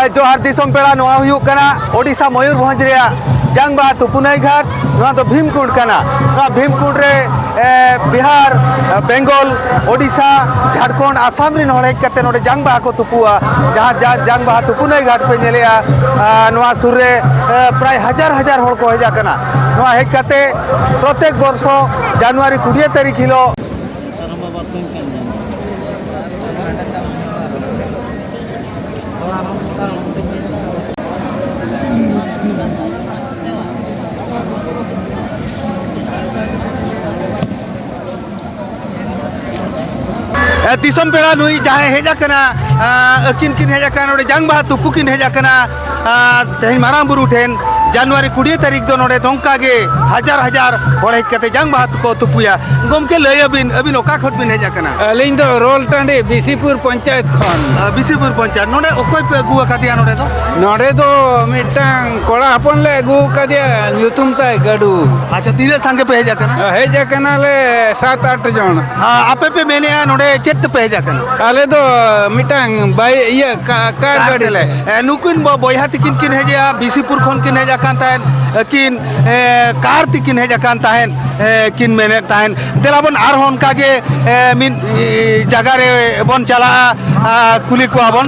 जोहार दिसम पेड़ा नोआ हुयुक कना ओडिशा मयूरभंज रे जांगबा तुपुनाई घाट नोआ तो भीमकुंड कना नोआ भीमकुंड रे बिहार बेंगल ओडिशा झारखंड आसाम रिन हड़ हेज कते नोडे जांगबा को तुपुआ जहां जांगबा तुपुनाई घाट पे नेलेया नोआ सुर रे प्राय हजार हजार हड़ को हेजा कना नोआ हेज कते प्रत्येक वर्ष जनवरी 20 तारीख हिलो दिसम पेड़ा नुई जहाँ हेजा कना अकिन किन हेजा कना नोडे जांगबा तुपु किन हेजा कना तेहिन मारांग बुरु ठेन जनवरी 20 तारीख दो नोडे दोंका गे हजार हजार हड़ हेज कते जांगबा को तुपुया गमके लय अबिन ओका खट बिन हेजा कना अलिंग दो रोल टांडे बिसीपुर पंचायत खन बिसीपुर पंचायत नोडे ओकोय पे अगु कादिया नोडे दो मिटांग कोड़ा हपन ले अगु कादिया न्यूतुम ताय गडू अच्छा तीने संगे पे हेजा कना ले 7-8 जन आपे पे मैंने नोडे चेत पे हेजा कना आले दो मिटांग बाई ये कार गाड़ी ले नुकिन बोया तिकिन किन हेजा बिसीपुर खन किन हेजा कान ताहेन किन कार तिकिन हेजा कान ताहेन किन मेने ताहेन देलाबन आर होन कागे मिन जगह रे बन चला कुली को बन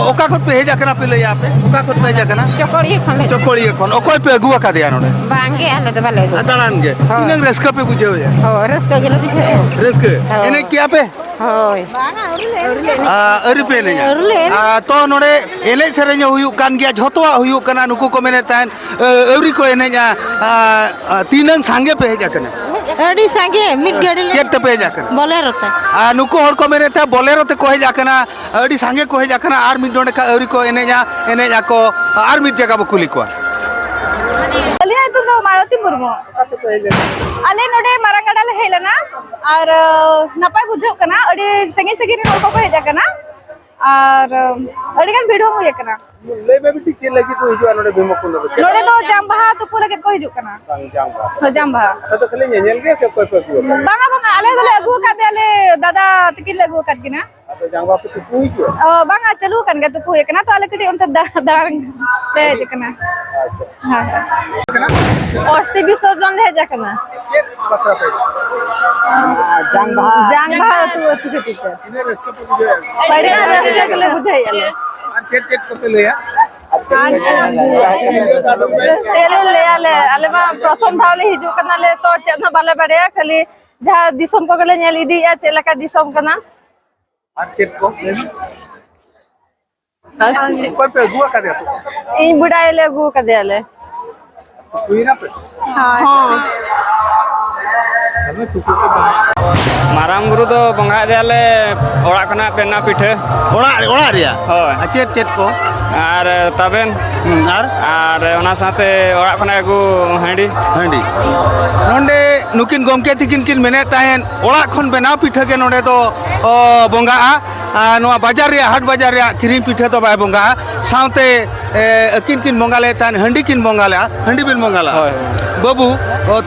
ओका खट पे हेजा कना पे ले यहाँ पे ओका खट पे हेजा कना चकोड़ी खन ओकोय पे अगुआ का दिया नोडे बांगे आले तो बाले दालान गे इनंग रस्का पे बुझे हो या हो रस्का गेलो बिछे रस्के इने क्या पे होय अरि पे ने तो नोडे एने सेरेñ हुयु कान गया झोतवा हुयु कना नुकु को मेने तान एवरी को एने तीनंग सांगे पे हेजा कना अड़ी सांगे मिट गाड़ी ले केते पे हेजा कना बोलेरो ते नुकु हर को मेने ता बोलेरो ते को हेजा कना अड़ी सांगे को हेजा कना आर मिट नोडे का एवरी को एने को आर मिट जगह बकुली को अलिया तुम मालती मुर्मू अले नोडे मारंगडा ले हेलना और नपाय बुझो कना अडी संगी संगी रे को हेजा कना और अडी गन भिडो हो एकना ले में भी टीचर लगी तो हिजु नोडे भीमकुंड नोडे तो जांबा तो पूरा के को हिजु कना जांबा तो जांबा तो खले नेल के से कोई पे बांगा आले दले अगु का देले दादा तकिन ले अगु कर किना तो जांबा पे तो पुई के बांगा चलू कन के तो पुई एकना तो आले कटी उनते दारंग ते जकना अच्छा हां अस्थि विसर्जन ले जकना के बकरा पे जांबा तू के टीचर इने रस्ते पे बुझे बड़े रस्ते के ले बुझाई आले और चेट को पे ले या ले आले मा प्रथम धावले हिजु कना ले तो चेन बाले बड़े खाली जहां दिसम को गले नेल इदी या चेलका दिसम कना और चेट को कोई पे गुआ का दे तो इन बुढ़ाई ले गु का देले पुई ना पे हां मारांग गुरु तो बंगा देले ओड़ा कना पेना पिठे ओड़ा रिया होय चेट को और तबेन और ओना साथे ओड़ा कना अगु हांडी नोंडे नुकिन गमके तिकिन किन मेने ताहेन ओड़ा खन बेना पिठा के नोंडे तो बंगा नोआ बाजार रे हाट बाजार रे किरिम पिठा तो बाय बंगा साउते अकिन किन बंगाले तान हंडी किन बंगाला हंडी बिन बंगाला बाबू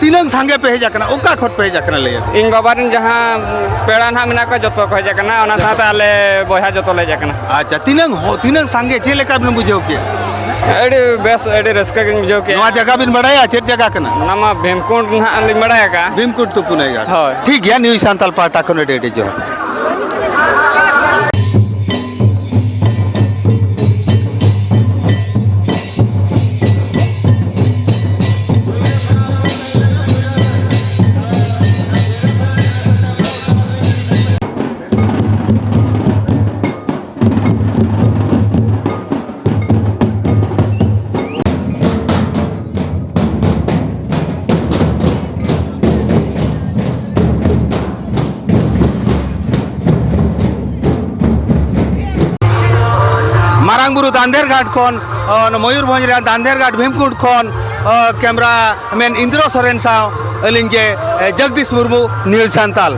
तीनंग संगे पे हेजा कना ओका खट पे हेजा कना ले इन बाबा रिन जहां पेड़ा ना मिना को जतो को हेजा कना ओना साथे आले बोया जतो ले जा कना अच्छा तीनंग संगे जे लेका बिन बुझो के एडी बेस एडी रस्का किन बुझो के नोआ जगह बिन बड़ाया चेट जगह कना नामा भीमकुंड ना लि मड़ाया का भीमकुंड तो पुनेगा होय ठीक है न्यू सांतल पाटा कोने डेटे जो मारांग बुरु दांधेर घाट खन मयूरभंज रे दांधेर घाट भीमकुंड खन कैमरा मैन इंद्र सोरेन साव अलिंगे जगदीश मुर्मू न्यूज सांताल।